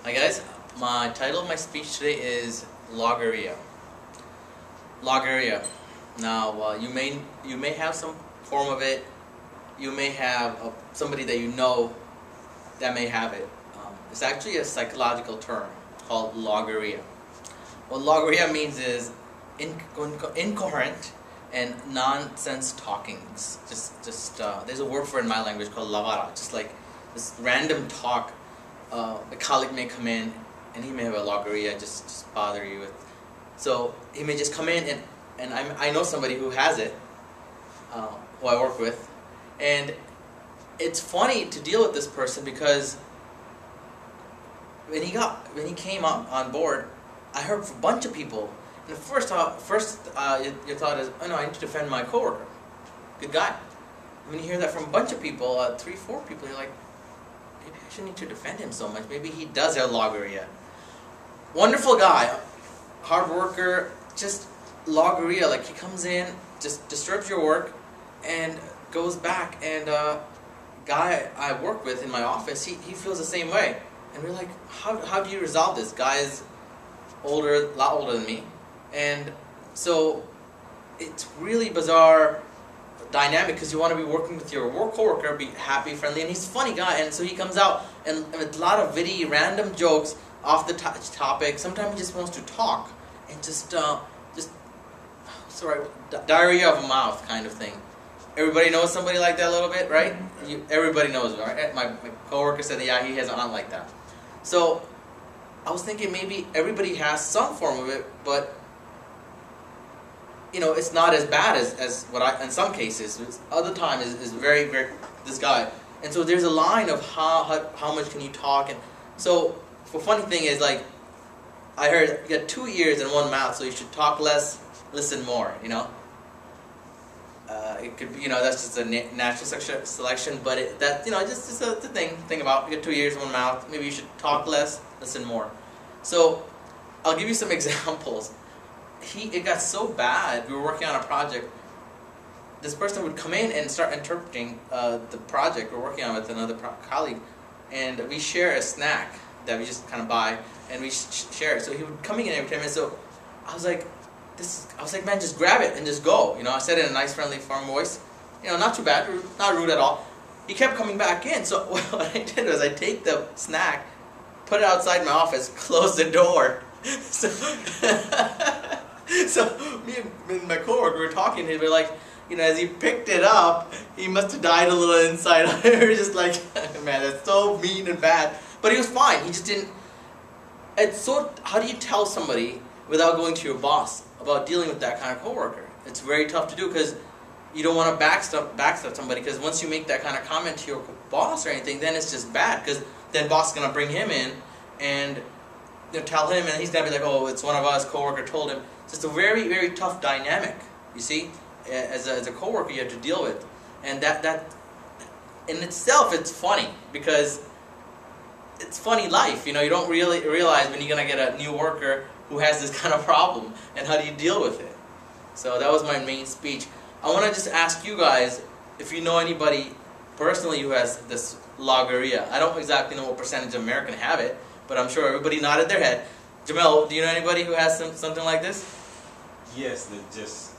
Hi guys, my title of my speech today is Logorrhea. Logorrhea. Now you may have some form of it. You may have somebody that you know that may have it. It's actually a psychological term called Logorrhea. What Logorrhea means is incoherent and nonsense talkings. There's a word for it in my language called lavara. Just like this random talk. A colleague may come in and he may have a Logorrhea just bother you with. So he may just come in and I know somebody who has it, who I work with, and it's funny to deal with this person because when he came on board, I heard from a bunch of people. And your thought is, oh no, I need to defend my coworker. Good guy. When you hear that from a bunch of people, 3-4 people, you're like, maybe I shouldn't need to defend him so much. Maybe he does have Logorrhea. Wonderful guy, hard worker, just Logorrhea. Like he comes in, just disturbs your work, and goes back. And guy I work with in my office, he feels the same way. And we're like, how do you resolve this? Guy is older, a lot older than me, and so it's really bizarre dynamic because you want to be working with your coworker, be happy, friendly, and he's a funny guy, and so he comes out and with a lot of witty, random jokes off the topic. Sometimes he just wants to talk and just diarrhea of a mouth kind of thing. Everybody knows somebody like that a little bit, right? Everybody knows it, right? My coworker said that, yeah, he has an aunt like that. So I was thinking maybe everybody has some form of it, but you know, it's not as bad as what I, in some cases. Other times is very, very, this guy. And so there's a line of how much can you talk. And so the funny thing is, like, I heard you got 2 ears and 1 mouth, so you should talk less, listen more, you know. It could be, you know, that's just a natural selection, but that, you know, just a thing about, you got 2 ears, 1 mouth, maybe you should talk less, listen more. So I'll give you some examples. It got so bad, we were working on a project, this person would come in and start interpreting the project we're working on with another colleague, and we share a snack that we just kind of buy, and we share it. So he would come in every 10 minutes, so I was like, man, just grab it and just go. You know, I said it in a nice, friendly, firm voice. You know, not too bad, not rude at all. He kept coming back in, so what I did was I take the snack, put it outside my office, close the door. So me and my coworker were talking, and we were like, you know, as he picked it up, he must have died a little inside. We were just like, man, that's so mean and bad. But he was fine. He just didn't. It's so. How do you tell somebody without going to your boss about dealing with that kind of coworker? It's very tough to do because you don't want to backstab somebody, because once you make that kind of comment to your boss or anything, then it's just bad, because then boss is gonna bring him in and tell him, and he's gonna be like, oh, it's one of us, coworker told him. It's just a very, very tough dynamic, you see, as a coworker you have to deal with. And that in itself, it's funny, because it's funny life, you know. You don't really realize when you're gonna get a new worker who has this kind of problem, and how do you deal with it. So that was my main speech. I want to just ask you guys if you know anybody personally who has this Logorrhea. I don't exactly know what percentage of Americans have it, but I'm sure everybody nodded their head. Jamel, do you know anybody who has something like this? Yes, that just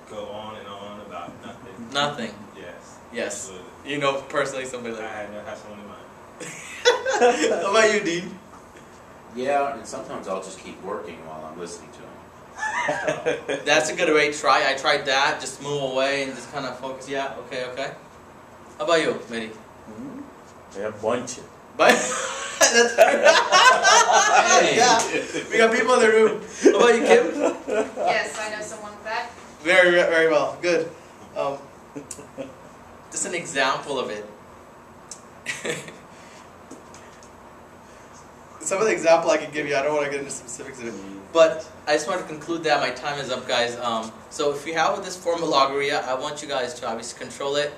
go on and on about nothing. Nothing? Yes. Yes. Absolutely. You know personally somebody like that? I have someone in mind. How about you, Dean? Yeah, and sometimes I'll just keep working while I'm listening to him. That's a good way to try. I tried that, just move away and just kind of focus. Yeah, okay. How about you, Mary? I have a bunch. That's hey. Yeah, we got people in the room. How about you, Kim? Yes, I know someone with that. Very, very well. Good. Just an example of it. Some of the example I can give you, I don't want to get into specifics of it, but I just want to conclude that my time is up, guys. So if you have this form of Logorrhea, I want you guys to obviously control it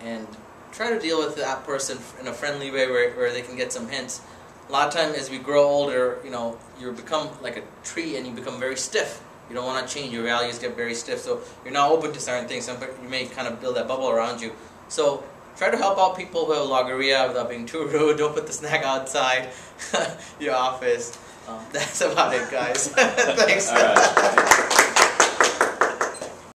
and try to deal with that person in a friendly way where they can get some hints. A lot of times as we grow older, you know, you become like a tree and you become very stiff. You don't want to change. Your values get very stiff, so you're not open to certain things. You may kind of build that bubble around you. So Try to help out people who have logorrhea without being too rude. Don't put the snack outside your office. That's about it, guys. Thanks. All right.